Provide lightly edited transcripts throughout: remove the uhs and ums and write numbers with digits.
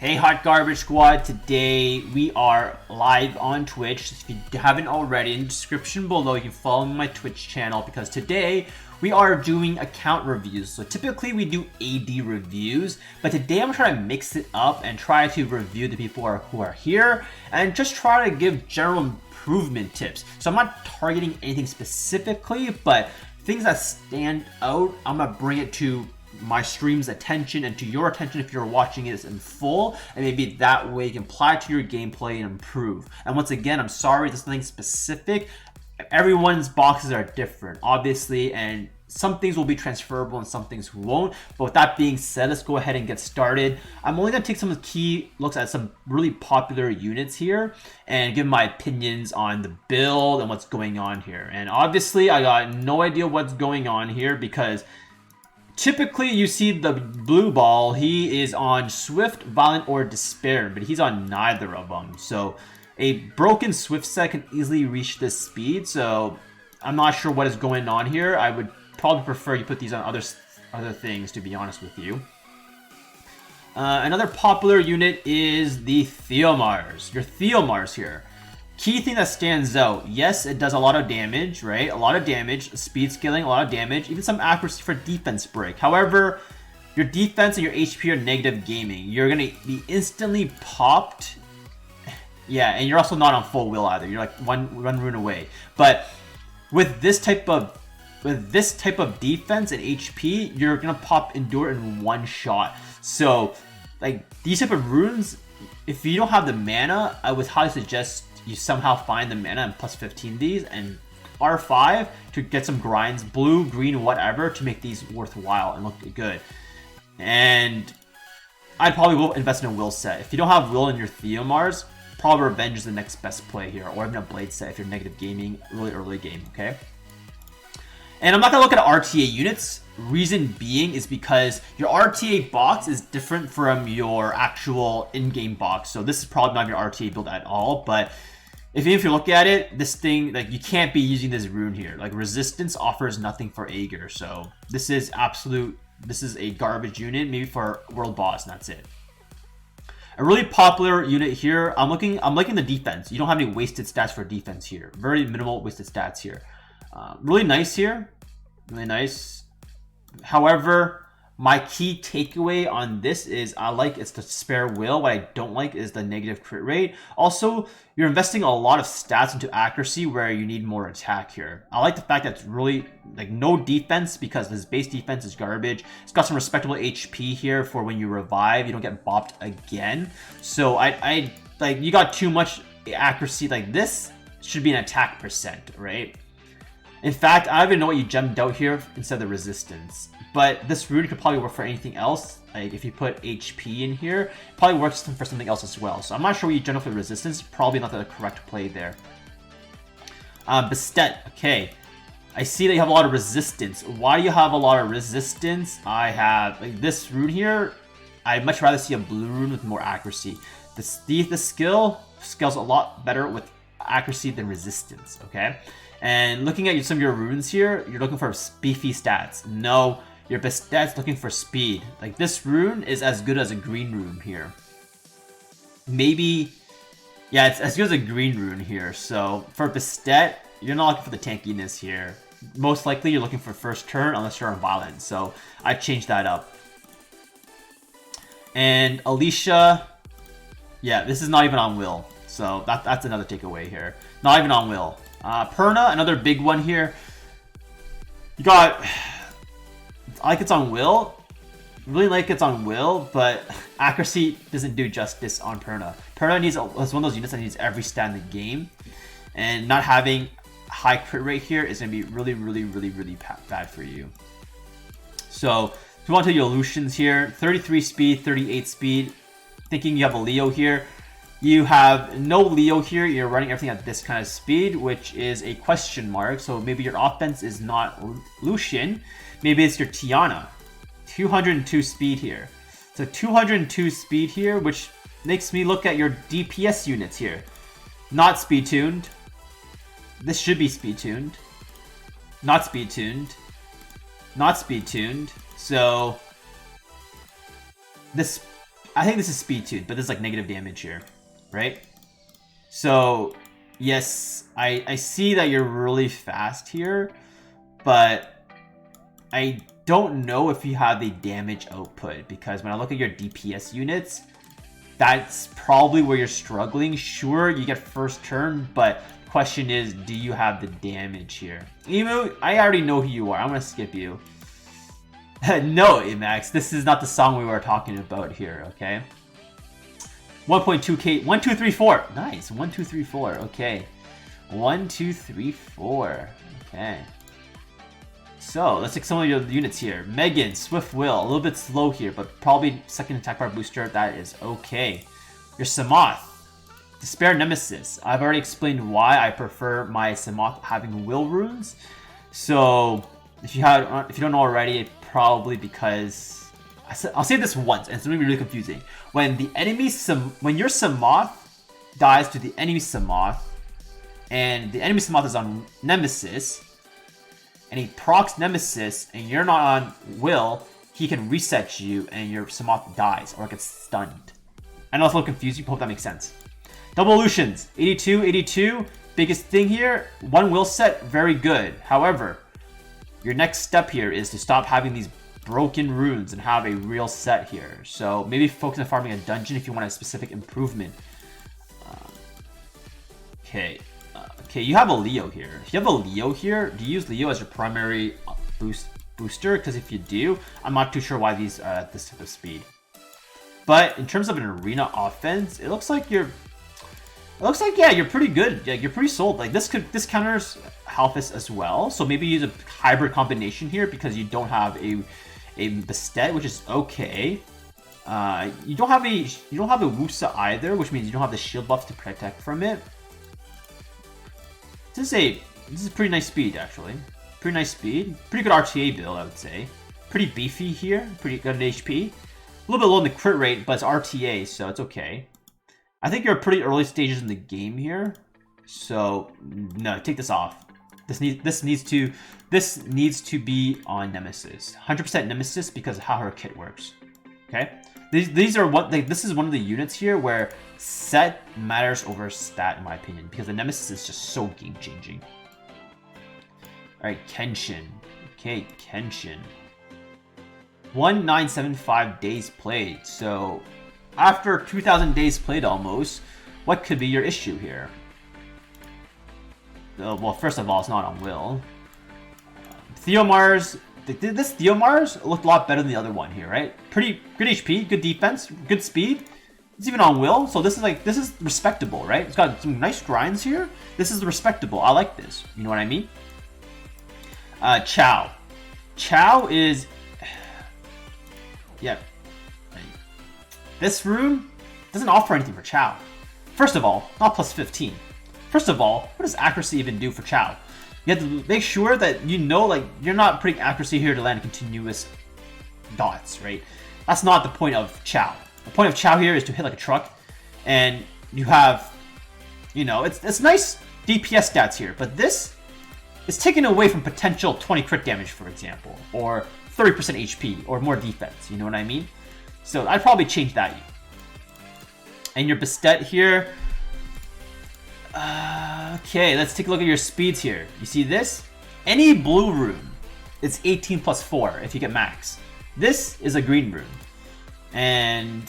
Hey Hot Garbage Squad, today we are live on Twitch. If you haven't already, in the description below you can follow my Twitch channel because today we are doing account reviews. So typically we do AD reviews, but today I'm trying to mix it up and try to review the people who are here and just try to give general improvement tips. So I'm not targeting anything specifically, but things that stand out, I'm gonna bring it to my stream's attention and to your attention if you're watching it in full, and maybe that way you can apply it to your gameplay and improve. And once again, I'm sorry, there's nothing specific. Everyone's boxes are different, obviously, and some things will be transferable and some things won't. But with that being said, let's go ahead and get started. I'm only going to take some key looks at some really popular units here and give my opinions on the build and what's going on here. And obviously, I got no idea what's going on here because typically, you see the blue ball, he is on Swift, Violent, or Despair, but he's on neither of them. So a broken Swift set can easily reach this speed, so I'm not sure what is going on here. I would probably prefer you put these on other things, to be honest with you. Another popular unit is the Theomars. Your Theomars here. Key thing that stands out, yes, it does a lot of damage, right? A lot of damage, speed scaling, a lot of damage, even some accuracy for defense break. However, your defense and your HP are negative gaming. You're going to be instantly popped. Yeah, and you're also not on full will either. You're like one rune away. But with this type of defense and HP, you're going to pop Endure in one shot. So, like, these type of runes, if you don't have the mana, I would highly suggest you somehow find the mana and plus 15 these and R5 to get some grinds, blue, green, whatever, to make these worthwhile and look good. And I'd probably will invest in a will set. If you don't have will in your Theomars, probably Revenge is the next best play here, or even a blade set if you're negative gaming really early game, okay? And I'm not going to look at RTA units. Reason being is because your RTA box is different from your actual in-game box. So this is probably not your RTA build at all, but if you look at it, this thing, like, you can't be using this rune here. Like, resistance offers nothing for Aegir, so this is a garbage unit, maybe for world boss, and that's it. A really popular unit here, I'm liking the defense. You don't have any wasted stats for defense here. Very minimal wasted stats here. Really nice here, really nice. However, my key takeaway on this is it's the spare will. What I don't like is the negative crit rate. Also, you're investing a lot of stats into accuracy where you need more attack here. I like the fact that it's really like no defense because this base defense is garbage. It's got some respectable HP here for when you revive, you don't get bopped again. So I like, you got too much accuracy. Like, this should be an attack percent, right? In fact, I don't even know what you gemmed out here instead of the resistance. But this rune could probably work for anything else. Like, if you put HP in here, it probably works for something else as well. So I'm not sure what you gemmed out for resistance. Probably not the correct play there. Bastet, okay. I see that you have a lot of resistance. Why do you have a lot of resistance? I have, like, this rune here. I'd much rather see a blue rune with more accuracy. The skill scales a lot better with accuracy than resistance, okay? And looking at some of your runes here, you're looking for beefy stats. No, your Bastet's looking for speed. Like, this rune is as good as a green rune here. Maybe, yeah, it's as good as a green rune here. So for Bastet, you're not looking for the tankiness here. Most likely you're looking for first turn unless you're on Violent. So I changed that up. And Alicia, yeah, this is not even on will. So that's another takeaway here. Not even on will. Perna, another big one here. You got, I like it's on will. Really like it's on will, but accuracy doesn't do justice on Perna. Perna is one of those units that needs every stat in the game, and not having high crit rate here is going to be really, really, really, really bad for you. So if you want to do your Lucians here, 33 speed, 38 speed. Thinking you have a Leo here. You have no Leo here, you're running everything at this kind of speed, which is a question mark. So maybe your offense is not Lucian, maybe it's your Tiana. 202 speed here. So 202 speed here, which makes me look at your DPS units here. Not speed tuned. This should be speed tuned. Not speed tuned. Not speed tuned. So this I think this is speed too, but this is like negative damage here, right? So yes, I see that you're really fast here, but I don't know if you have the damage output, because when I look at your DPS units, that's probably where you're struggling. Sure, you get first turn, but the question is, do you have the damage here? Emu, I already know who you are. I'm gonna skip you. No, Emax, this is not the song we were talking about here, okay? 1.2k, 1, 2, 3, 4. Nice, 1, 2, 3, 4, okay. 1, 2, 3, 4, okay. So, let's take some of your units here. Megan, Swift Will, a little bit slow here, but probably second attack bar booster, that is okay. Your Samoth, Despair Nemesis. I've already explained why I prefer my Samoth having will runes. So, if you don't know already, it's probably because I'll say this once, and it's going to be really confusing. When the enemy when your Samoth dies to the enemy Samoth, and the enemy Samoth is on Nemesis, and he procs Nemesis, and you're not on Will, he can reset you, and your Samoth dies, or gets stunned. I know it's a little confusing, but hope that makes sense. Double Illusions, 82, 82. Biggest thing here, one Will set, very good. However, your next step here is to stop having these broken runes and have a real set here. So maybe focus on farming a dungeon if you want a specific improvement. Okay. Okay, you have a Leo here. If you have a Leo here, do you use Leo as your primary booster? Because if you do, I'm not too sure why these are at this type of speed. But in terms of an arena offense, it looks like you're yeah, you're pretty good. Yeah, you're pretty sold. Like this counters Halphus as well. So maybe use a hybrid combination here because you don't have a Bastet, which is okay. You don't have a Wusa either, which means you don't have the shield buff to protect from it. This is pretty nice speed, actually. Pretty nice speed. Pretty good RTA build, I would say. Pretty beefy here. Pretty good HP. A little bit low in the crit rate, but it's RTA, so it's okay. I think you're pretty early stages in the game here. So, no, take this off. This needs to be on Nemesis. 100% Nemesis because of how her kit works. Okay? These are this is one of the units here where set matters over stat in my opinion, because the Nemesis is just so game changing. Alright, Kenshin. Okay, Kenshin. 1975 days played. So after 2,000 days played almost, what could be your issue here? Well, first of all, it's not on Will. Theomars. This Theomars looked a lot better than the other one here, right? Pretty good HP, good defense, good speed. It's even on Will, so this is respectable, right? It's got some nice grinds here. This is respectable. I like this. You know what I mean? Chow. Chow is, yeah. This rune doesn't offer anything for Chow. First of all, not plus 15. First of all, what does accuracy even do for Chow? You have to make sure that you know, like, you're not putting accuracy here to land continuous dots, right? That's not the point of Chow. The point of Chow here is to hit like a truck, and you have, you know, it's nice DPS stats here, but this is taken away from potential 20 crit damage, for example, or 30% HP, or more defense, you know what I mean? So I'd probably change that. And your Bastet here, okay, let's take a look at your speeds here. You see this? Any blue rune, it's 18 plus 4 if you get max. This is a green rune. And,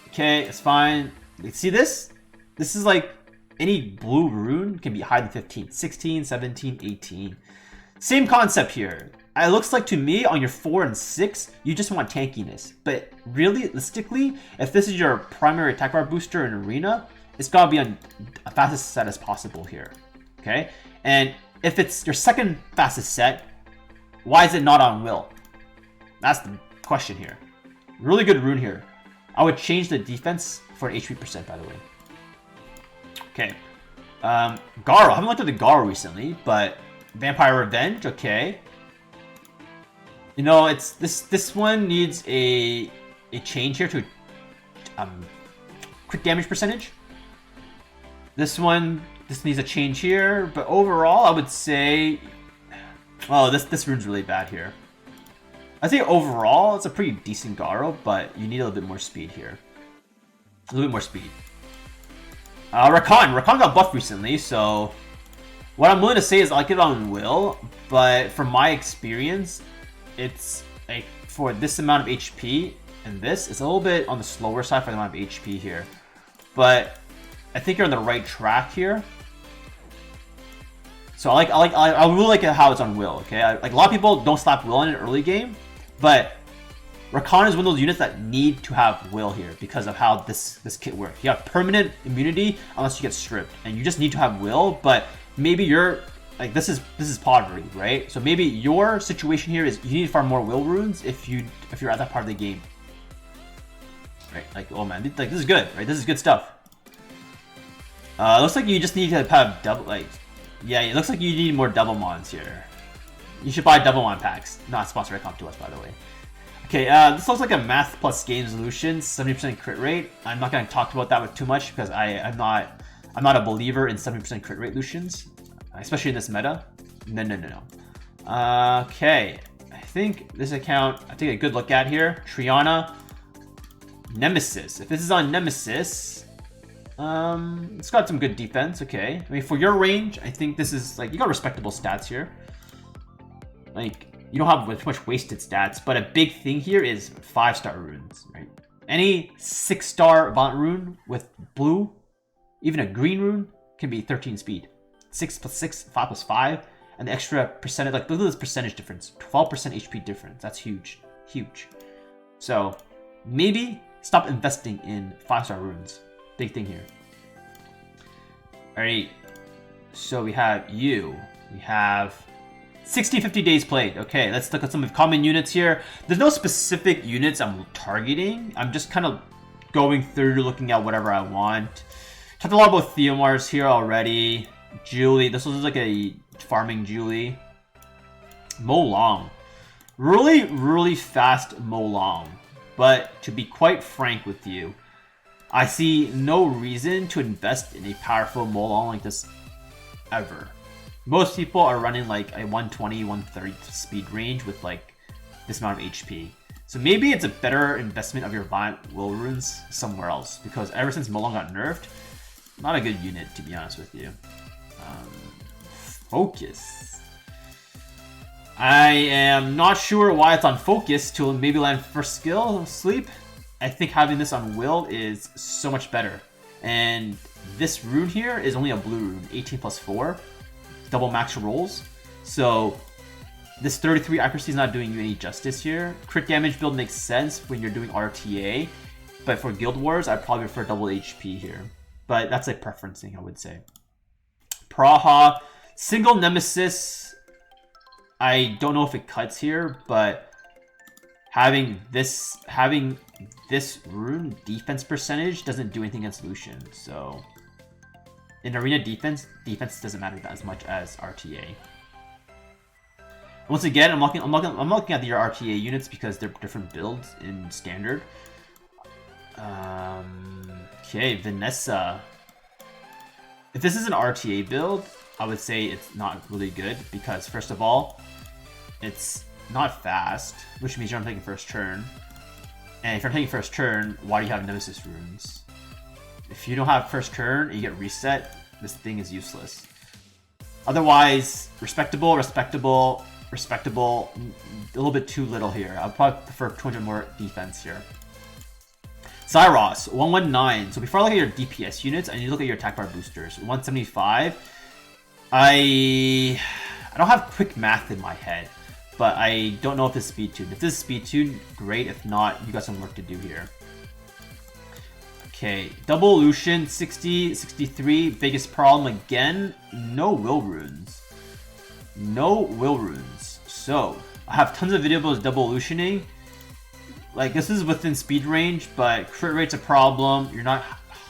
okay, it's fine. You see this? This is like, any blue rune can be higher than 15. 16, 17, 18. Same concept here. It looks like to me, on your 4 and 6, you just want tankiness. But realistically, if this is your primary attack bar booster in Arena, it's gotta be on a fastest set as possible here, okay? And if it's your second fastest set, why is it not on Will? That's the question here. Really good rune here. I would change the defense for an HP percent, by the way. Okay. Garo. I haven't looked at the Garo recently, but Vampire Revenge, okay. You know, it's this one needs a change here to crit damage percentage. This needs a change here, but overall, I would say, oh, this rune's really bad here. I think overall it's a pretty decent Garo, but you need a little bit more speed here. A little bit more speed. Rakan got buffed recently, so what I'm willing to say is I like it on Will, but from my experience, it's like for this amount of HP and this, it's a little bit on the slower side for the amount of HP here. But I think you're on the right track here. So I really like how it's on Will. Okay, like a lot of people don't slap Will in an early game, but Rakan is one of those units that need to have Will here because of how this kit works. You have permanent immunity unless you get stripped, and you just need to have Will. But maybe you're like this is pottery, right? So maybe your situation here is you need to farm more Will runes if you're at that part of the game, right? Like, oh man, like this is good, right? This is good stuff. Looks like you just need to have double, like, yeah, it looks like you need more double mons here. You should buy double mon packs. Not sponsored by Comp to us, by the way. Okay, this looks like a math plus game solution, 70% crit rate. I'm not going to talk about that with too much because I'm not a believer in 70% crit rate Lucians, especially in this meta. No. Okay, I think this account, I take a good look at here. Triana, Nemesis. If this is on Nemesis, it's got some good defense. Okay, I mean for your range, I think this is like you got respectable stats here. Like you don't have too much wasted stats, but a big thing here is 5-star runes, right? Any 6-star Vaunt rune with blue, even a green rune, can be 13 speed. 6 plus 6, 5 plus 5, and the extra percentage, like look at this percentage difference, 12% HP difference. That's huge, huge. So maybe stop investing in 5-star runes. Big thing here. Alright, so we have you. We have 60-50 days played. Okay, let's look at some of the common units here. There's no specific units I'm targeting. I'm just kind of going through, looking at whatever I want. Talked a lot about Theomars here already. Julie, this was like a farming Julie. Molong. Really fast Molong. But to be quite frank with you, I see no reason to invest in a powerful Molong like this ever. Most people are running like a 120, 130 speed range with like this amount of HP. So maybe it's a better investment of your Violent Will runes somewhere else, because ever since Molong got nerfed, not a good unit to be honest with you. Focus. I am not sure why it's on Focus to maybe land first skill, Sleep. I think having this on Will is so much better. And this rune here is only a blue rune, 18 plus 4. Double max rolls. So this 33 accuracy is not doing you any justice here. Crit damage build makes sense when you're doing RTA. But for Guild Wars, I'd probably prefer double HP here. But that's a preference thing, I would say. Praha. Single Nemesis. I don't know if it cuts here, but having this rune defense percentage doesn't do anything against Lucian. So in arena defense doesn't matter as much as RTA. Once again, I'm looking at your RTA units because they're different builds in standard. Okay, Vanessa. If this is an RTA build, I would say it's not really good because first of all, it's not fast, which means you're not taking first turn. And if you're taking first turn, why do you have Nemesis runes? If you don't have first turn and you get reset, this thing is useless. Otherwise, respectable, a little bit too little here. I'd probably prefer 200 more defense here. Cyros, 119. So before I look at your DPS units, I need to look at your attack bar boosters. 175. I don't have quick math in my head, but I don't know if this is speed tuned. If this is speed tuned, great. If not, you got some work to do here. Okay, double Lucian, 60, 63. Biggest problem again, no will runes. No will runes. So I have tons of videos double Lucianing. Like this is within speed range, but crit rate's a problem. You're not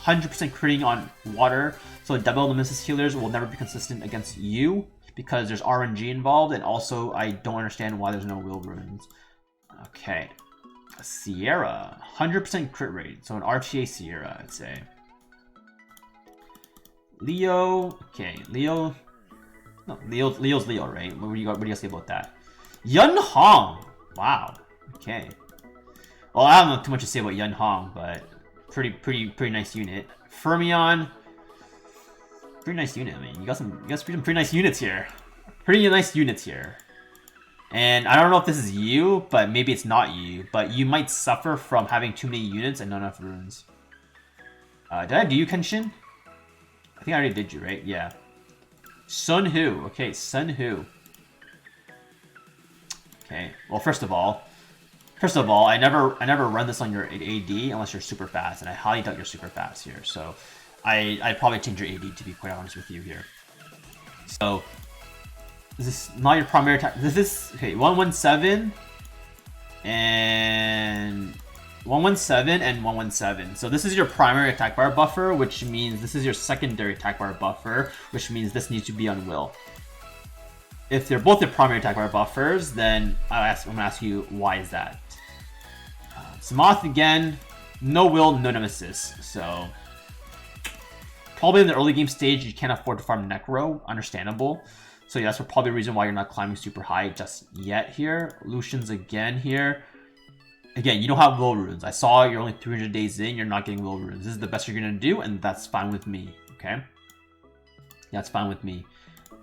100% critting on water, so double Nemesis healers will never be consistent against you because there's RNG involved, and also I don't understand why there's no will runes. Okay, Sierra, 100% crit rate, so an RTA Sierra, I'd say. Leo, okay, Leo's Leo, right? What do you guys say about that? Yun Hong. Wow. Okay. Well, I don't know too much to say about Yun Hong, but pretty nice unit. Fermion. Pretty nice unit. I mean, you got some pretty nice units here. Pretty nice units here. And I don't know if this is you, but maybe it's not you. But you might suffer from having too many units and not enough runes. Did I do you, Kenshin? I think I already did you, right? Yeah. Sun Hu. Okay, Sun Hu. Okay. Well, first of all, I never run this on your AD unless you're super fast, and I highly doubt you're super fast here. So, I'd probably change your AD to be quite honest with you here. So, this is not your primary attack. This is okay. 117 and 117 and 117. So this is your primary attack bar buffer, which means this is your secondary attack bar buffer, which means this needs to be on will. If they're both your primary attack bar buffers, then I'm gonna ask you why is that. Samoth again, no will, no nemesis. So probably in the early game stage you can't afford to farm Necro, understandable. So yeah, that's probably the reason why you're not climbing super high just yet here. Lucian's again here. Again, you don't have will runes. I saw you're only 300 days in, you're not getting will runes. This is the best you're gonna do, and that's fine with me, okay? That's fine with me.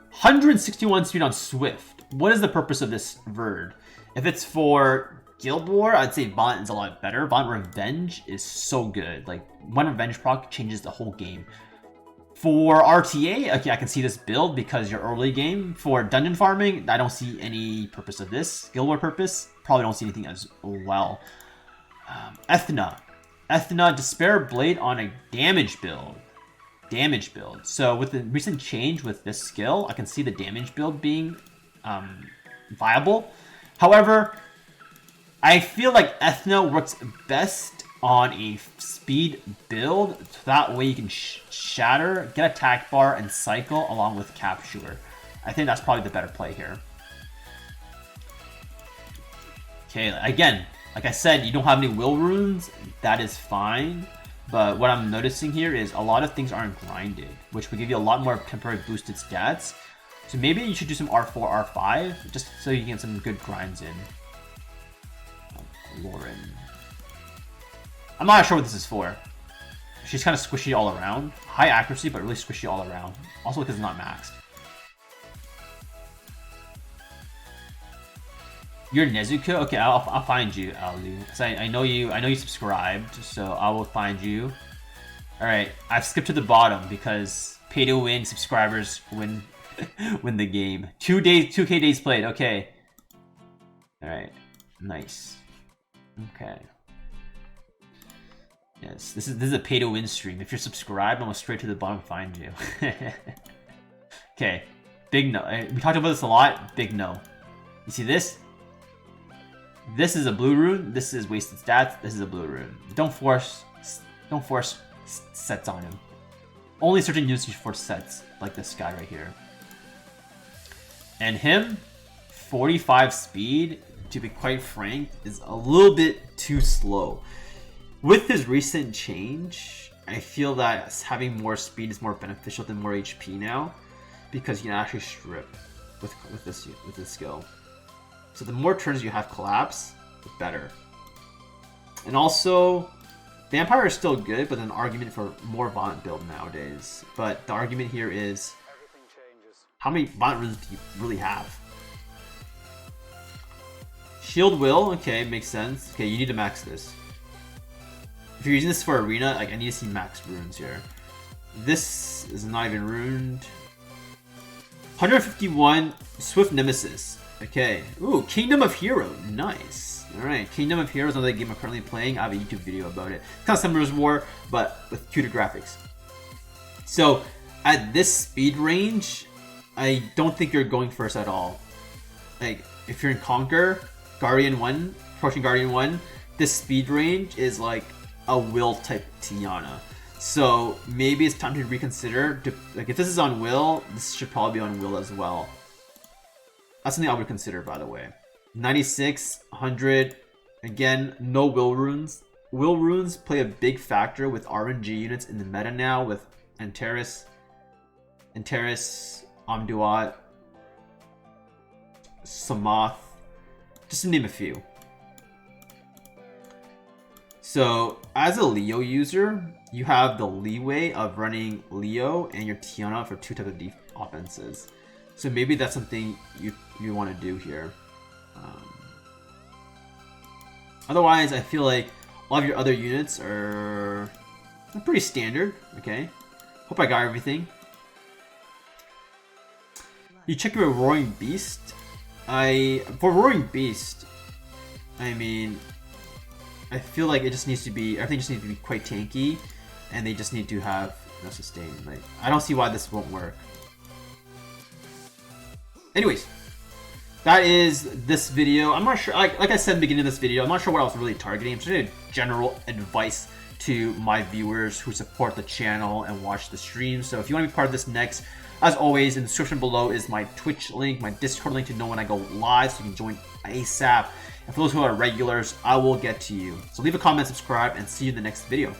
161 speed on Swift. What is the purpose of this Verd? If it's for Guild War, I'd say Violent is a lot better. Violent Revenge is so good. Like, one Revenge proc changes the whole game. For RTA, okay, I can see this build because you're early game. For dungeon farming, I don't see any purpose of this. Guild War purpose, probably don't see anything as well. Ethna. Despair Blade on a damage build. So with the recent change with this skill, I can see the damage build being viable. However, I feel like Ethna works best on a speed build, so that way you can shatter, get attack bar, and cycle along with capture. I think that's probably the better play here. Okay, again, like I said, you don't have any will runes, that is fine. But what I'm noticing here is a lot of things aren't grinded, which will give you a lot more temporary boosted stats. So maybe you should do some R4, R5, just so you can get some good grinds in. Lauren. I'm not sure what this is for. She's kind of squishy all around. High accuracy, but really squishy all around. Also because it's not maxed. You're Nezuko? Okay, I'll find you, Alu. Because I know you subscribed, so I will find you. Alright, I've skipped to the bottom because pay to win subscribers win win the game. 2K days played, okay. Alright, nice. Okay. Yes, this is a pay to win stream. If you're subscribed, I'm gonna straight to the bottom find you. Okay, big no. We talked about this a lot. Big no. You see this? This is a blue rune. This is wasted stats. This is a blue rune. Don't force sets on him. Only certain units you force sets, like this guy right here. And him, 45 speed. To be quite frank, is a little bit too slow. With his recent change, I feel that having more speed is more beneficial than more HP now, because you can actually strip with this skill. So the more turns you have collapse, the better. And also, Vampire is still good, but an argument for more Violent build nowadays. But the argument here is, how many Violent runes do you really have? Shield Will, okay, makes sense. Okay, you need to max this. If you're using this for Arena, like, I need to see max runes here. This is not even runed. 151 Swift Nemesis. Okay. Ooh, Kingdom of Hero. Nice. Alright, Kingdom of Heroes, another game I'm currently playing. I have a YouTube video about it. It's kind of similar to War, but with cuter graphics. So, at this speed range, I don't think you're going first at all. Like, if you're in Conquer, Guardian 1, approaching Guardian 1, this speed range is like a will type Tiana. So maybe it's time to reconsider. Like, if this is on will, this should probably be on will as well. That's something I would consider, by the way. 96, 100. Again, no will runes. Will runes play a big factor with RNG units in the meta now with Antares, Amduat, Samoth, just to name a few. So as a Leo user, you have the leeway of running Leo and your Tiana for 2 types of offenses. So maybe that's something you want to do here. Otherwise, I feel like all of your other units are pretty standard. Okay, hope I got everything. You check your Roaring Beast. For Roaring Beast, I mean, I feel like it just needs to be, everything just needs to be quite tanky, and they just need to have enough sustain. Like, I don't see why this won't work. Anyways, that is this video. I'm not sure, like I said in the beginning of this video, I'm not sure what I was really targeting. I'm just giving general advice to my viewers who support the channel and watch the stream. So if you want to be part of this next, as always, in the description below is my Twitch link, my Discord link to know when I go live, so you can join ASAP. And for those who are regulars, I will get to you. So leave a comment, subscribe, and see you in the next video.